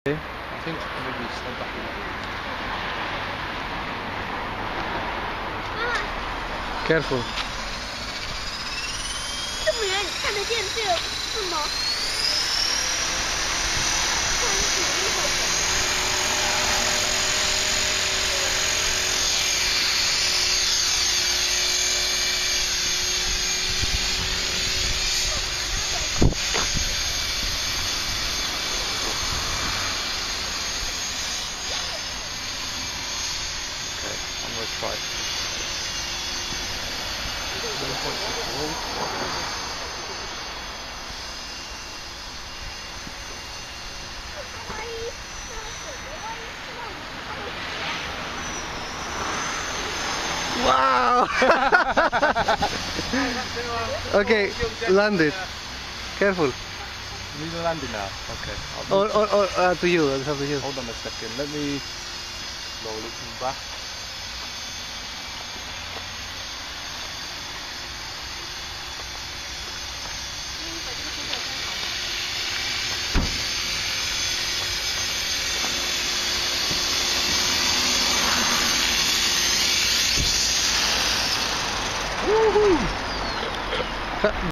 I think maybe stand back a little. Careful. 这么远你看得见这是吗？看什么一会儿？ Okay, I'm gonna try. 1.6 Wow! Okay, land it. Careful. Need to land it now. Okay. Or to you. It's up to you. Hold on a second. Let me slowly come back. Woohoo!